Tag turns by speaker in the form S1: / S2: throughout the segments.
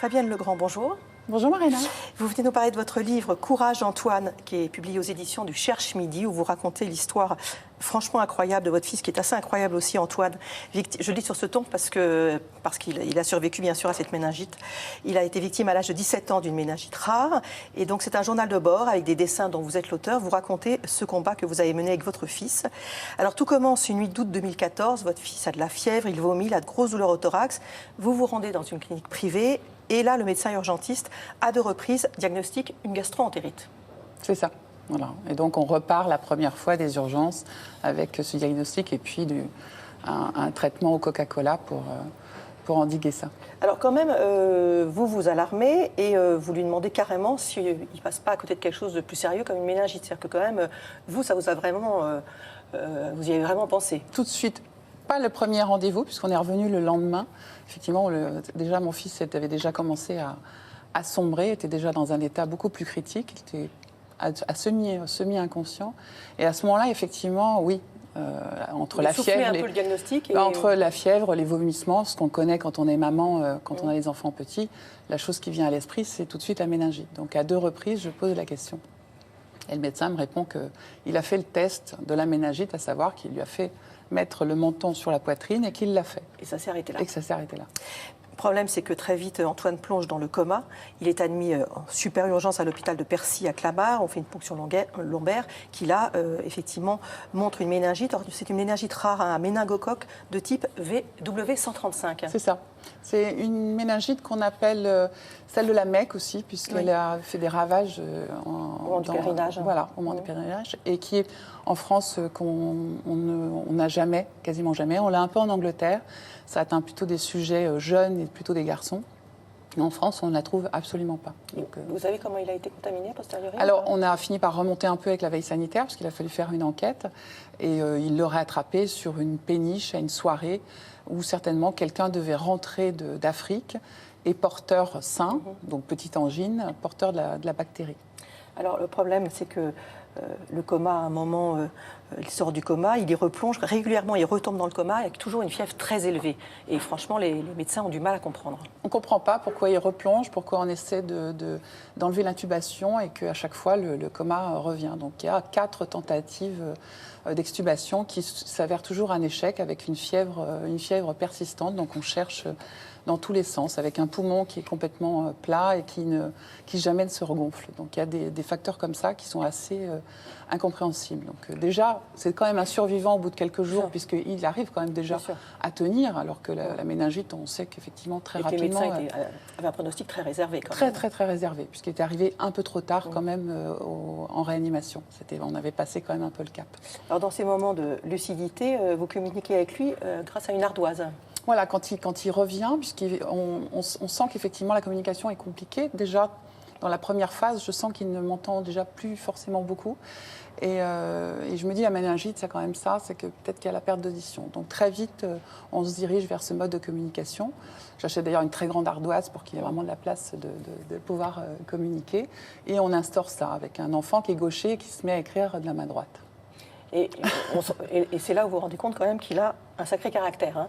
S1: Fabienne Legrand, bonjour.
S2: Bonjour Marina.
S1: Vous venez nous parler de votre livre Courage Antoine, qui est publié aux éditions du Cherche Midi, où vous racontez l'histoire franchement incroyable de votre fils, qui est assez incroyable aussi, Antoine. Je le dis sur ce ton parce qu'il a survécu bien sûr à cette méningite. Il a été victime à l'âge de 17 ans d'une méningite rare. Et donc c'est un journal de bord avec des dessins dont vous êtes l'auteur. Vous racontez ce combat que vous avez mené avec votre fils. Alors tout commence une nuit d'août 2014. Votre fils a de la fièvre, il vomit, il a de grosses douleurs au thorax. Vous vous rendez dans une clinique privée. Et là, le médecin urgentiste, à 2 reprises, diagnostique une gastro-entérite.
S2: C'est ça. Voilà. Et donc, on repart la première fois des urgences avec ce diagnostic et puis un traitement au Coca-Cola pour endiguer ça.
S1: Alors quand même, vous vous alarmez et vous lui demandez carrément s'il ne passe pas à côté de quelque chose de plus sérieux comme une méningite. C'est-à-dire que quand même, vous, ça vous a vraiment... vous y avez vraiment pensé.
S2: Tout de suite. Pas le premier rendez-vous, puisqu'on est revenu le lendemain. Effectivement, déjà, mon fils avait déjà commencé à sombrer, était déjà dans un état beaucoup plus critique, il était à semi-inconscient. Et à ce moment-là, effectivement, oui, entre la fièvre,
S1: un peu le diagnostic
S2: entre la fièvre, les vomissements, ce qu'on connaît quand on est maman, quand on a les enfants petits, la chose qui vient à l'esprit, c'est tout de suite la méningite. Donc à 2 reprises, je pose la question. Et le médecin me répond qu'il a fait le test de la méningite, à savoir qu'il lui a fait mettre le menton sur la poitrine et qu'il l'a fait.
S1: Et ça s'est arrêté là.
S2: Et que ça s'est arrêté là.
S1: Le problème, c'est que très vite, Antoine plonge dans le coma. Il est admis en super urgence à l'hôpital de Percy à Clamart. On fait une ponction lombaire qui, là, effectivement, montre une méningite. Or, c'est une méningite rare, un méningocoque de type W135.
S2: C'est ça. C'est une méningite qu'on appelle celle de la Mecque aussi, puisqu'elle a fait des ravages
S1: au moment du pèlerinage.
S2: Voilà, au moment du pèlerinage. Et qui est en France qu'on n'a jamais, quasiment jamais. On l'a un peu en Angleterre. Ça atteint plutôt des sujets jeunes et plutôt des garçons. Mais en France, on ne la trouve absolument pas. Donc,
S1: vous savez comment il a été contaminé a posteriori?
S2: Alors, on a fini par remonter un peu avec la veille sanitaire, parce qu'il a fallu faire une enquête. Et il l'aurait attrapé sur une péniche à une soirée où certainement quelqu'un devait rentrer d'Afrique et porteur sain, donc petite angine, porteur de la bactérie.
S1: Alors, le problème, c'est que le coma, à un moment, il sort du coma, il y replonge régulièrement, il retombe dans le coma avec toujours une fièvre très élevée. Et franchement, les médecins ont du mal à comprendre.
S2: On ne comprend pas pourquoi il replonge, pourquoi on essaie d'enlever l'intubation et qu'à chaque fois, le coma revient. Donc il y a 4 tentatives d'extubation qui s'avèrent toujours un échec avec une fièvre persistante. Donc on cherche dans tous les sens, avec un poumon qui est complètement plat et qui jamais ne se regonfle. Donc il y a des facteurs comme ça qui sont assez incompréhensibles. Donc déjà, c'est quand même un survivant au bout de quelques jours, puisqu'il arrive quand même déjà à tenir, alors que la méningite, on sait qu'effectivement très rapidement...
S1: Les médecins avaient un pronostic très réservé quand
S2: même.
S1: Très,
S2: très réservé, puisqu'il est arrivé un peu trop tard quand même en réanimation. On avait passé quand même un peu le cap.
S1: Alors dans ces moments de lucidité, vous communiquez avec lui grâce à une ardoise.
S2: Voilà, quand il revient, puisqu'on sent qu'effectivement la communication est compliquée. Déjà, dans la première phase, je sens qu'il ne m'entend déjà plus forcément beaucoup. Et je me dis, la méningite, c'est quand même ça, c'est que peut-être qu'il y a la perte d'audition. Donc très vite, on se dirige vers ce mode de communication. J'achète d'ailleurs une très grande ardoise pour qu'il y ait vraiment de la place de pouvoir communiquer. Et on instaure ça avec un enfant qui est gaucher et qui se met à écrire de la main droite.
S1: Et c'est là où vous vous rendez compte quand même qu'il a un sacré caractère, hein.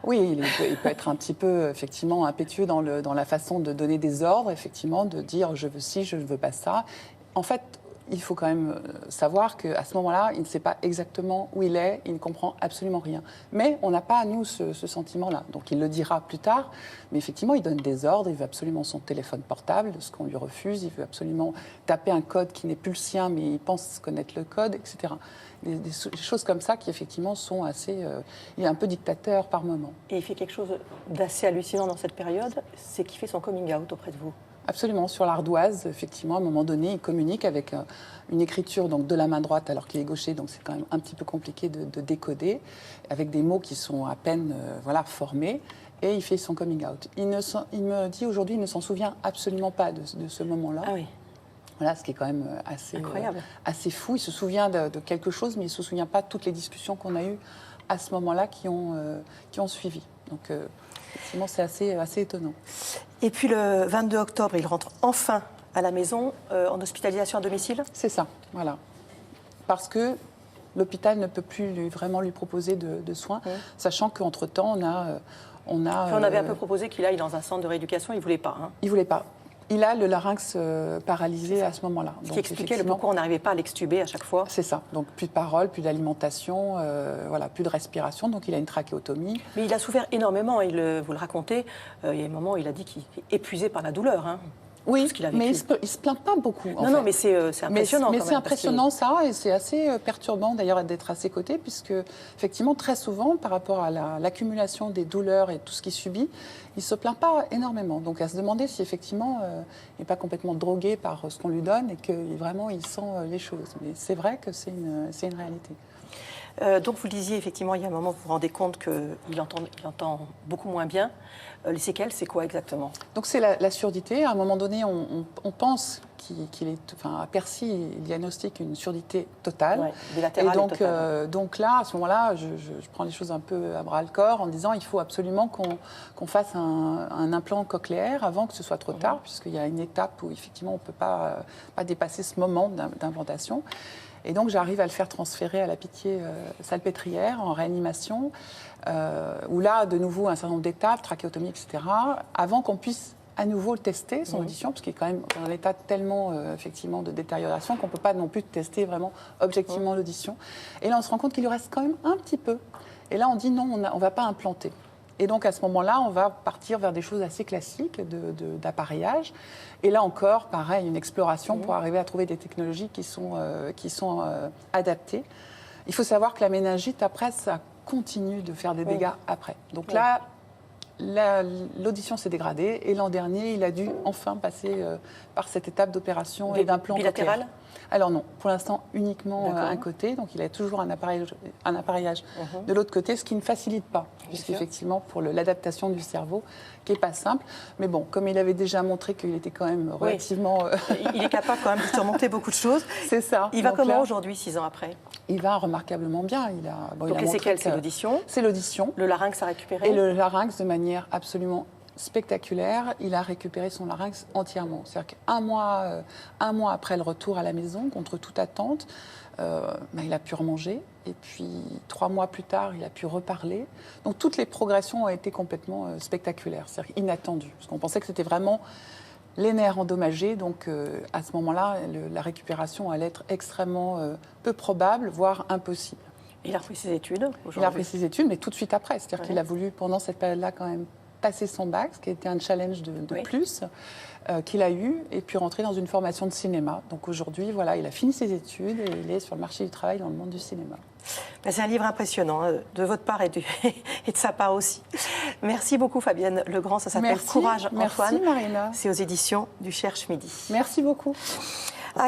S2: Oui, il peut être un petit peu, effectivement, impétueux dans la façon de donner des ordres, effectivement, de dire « je veux ci, je ne veux pas ça ». En fait, il faut quand même savoir qu'à ce moment-là, il ne sait pas exactement où il est, il ne comprend absolument rien. Mais on n'a pas, nous, ce sentiment-là. Donc il le dira plus tard, mais effectivement, il donne des ordres, il veut absolument son téléphone portable, ce qu'on lui refuse, il veut absolument taper un code qui n'est plus le sien, mais il pense connaître le code, etc. Des choses comme ça qui, effectivement, sont assez... il est un peu dictateur par moment.
S1: Et il fait quelque chose d'assez hallucinant dans cette période, c'est qu'il fait son coming out auprès de vous.
S2: Absolument, sur l'ardoise, effectivement, à un moment donné, il communique avec une écriture donc, de la main droite alors qu'il est gaucher, donc c'est quand même un petit peu compliqué de décoder, avec des mots qui sont à peine formés, et il fait son coming out. Il me dit aujourd'hui, il ne s'en souvient absolument pas de ce moment-là.
S1: Ah oui.
S2: Voilà, ce qui est quand même assez fou. Il se souvient de quelque chose, mais il ne se souvient pas de toutes les discussions qu'on a eues à ce moment-là qui ont suivi. Donc, effectivement, c'est assez étonnant.
S1: Et puis, le 22 octobre, il rentre enfin à la maison, en hospitalisation à domicile?
S2: C'est ça, voilà. Parce que l'hôpital ne peut plus vraiment lui proposer de soins, sachant qu'entre-temps, On
S1: avait un peu proposé qu'il aille dans un centre de rééducation, il ne voulait pas. Hein.
S2: Il ne voulait pas. Il a le larynx paralysé à ce moment-là.
S1: Ce qui expliquait pourquoi on n'arrivait pas à l'extuber à chaque fois.
S2: C'est ça. Donc plus de parole, plus d'alimentation, voilà, plus de respiration. Donc il a une trachéotomie.
S1: Mais il a souffert énormément. Vous le racontez. Il y a un moment où il a dit qu'il était épuisé par la douleur. Hein.
S2: Oui, mais il se plaint pas beaucoup.
S1: Non, mais c'est impressionnant.
S2: Mais c'est impressionnant ça, et c'est assez perturbant d'ailleurs d'être à ses côtés, puisque effectivement très souvent, par rapport à l'accumulation des douleurs et tout ce qu'il subit, il se plaint pas énormément. Donc à se demander si effectivement il n'est pas complètement drogué par ce qu'on lui donne et que vraiment il sent les choses. Mais c'est vrai que c'est une réalité.
S1: Donc vous le disiez, effectivement, il y a un moment où vous vous rendez compte qu'il entend beaucoup moins bien. Les séquelles, c'est quoi exactement? Donc
S2: c'est la surdité. À un moment donné, on pense qu'il est, enfin, à Percy, il diagnostique une surdité totale.
S1: Ouais, bilatérale
S2: et donc,
S1: et totale.
S2: Donc là, à ce moment-là, je prends les choses un peu à bras-le-corps en disant il faut absolument qu'on fasse un implant cochléaire avant que ce soit trop tard, puisqu'il y a une étape où effectivement on ne peut pas dépasser ce moment d'implantation. Et donc, j'arrive à le faire transférer à la Pitié-Salpêtrière en réanimation, où là, de nouveau, un certain nombre d'étapes, trachéotomie, etc., avant qu'on puisse à nouveau le tester, son audition, parce qu'il est quand même dans un état tellement, effectivement, de détérioration qu'on ne peut pas non plus tester vraiment objectivement l'audition. Et là, on se rend compte qu'il lui reste quand même un petit peu. Et là, on dit non, on ne va pas implanter. Et donc, à ce moment-là, on va partir vers des choses assez classiques d'appareillage. Et là encore, pareil, une exploration pour arriver à trouver des technologies qui sont adaptées. Il faut savoir que la méningite, après, ça continue de faire des dégâts après. Donc là, l'audition s'est dégradée. Et l'an dernier, il a dû enfin passer par cette étape d'opération et d'implant cochléaire. Alors non, pour l'instant uniquement un côté, donc il a toujours un appareillage de l'autre côté, ce qui ne facilite pas, puisqu'effectivement pour l'adaptation du cerveau, qui n'est pas simple. Mais bon, comme il avait déjà montré qu'il était quand même relativement...
S1: Il est capable quand même de surmonter beaucoup de choses.
S2: C'est ça.
S1: Il va comment aujourd'hui, 6 ans après?
S2: Il va remarquablement bien.
S1: Donc les séquelles, c'est l'audition?
S2: C'est l'audition.
S1: Le larynx a récupéré?
S2: Et le larynx, de manière absolument spectaculaire, il a récupéré son larynx entièrement. C'est-à-dire qu'un mois après le retour à la maison, contre toute attente, il a pu remanger. Et puis 3 mois plus tard, il a pu reparler. Donc toutes les progressions ont été complètement spectaculaires, c'est-à-dire inattendues. Parce qu'on pensait que c'était vraiment les nerfs endommagés. Donc à ce moment-là, la récupération allait être extrêmement peu probable, voire impossible.
S1: Il a repris ses études aujourd'hui?
S2: Il a repris ses études, mais tout de suite après. C'est-à-dire qu'il a voulu, pendant cette période-là, quand même passer son bac, ce qui a été un challenge de plus qu'il a eu, et puis rentrer dans une formation de cinéma. Donc aujourd'hui, voilà, il a fini ses études et il est sur le marché du travail dans le monde du cinéma.
S1: C'est un livre impressionnant, de votre part et de sa part aussi. Merci beaucoup Fabienne Legrand, ça s'appelle Courage Antoine.
S2: Merci Marina.
S1: C'est aux éditions du Cherche Midi.
S2: Merci beaucoup.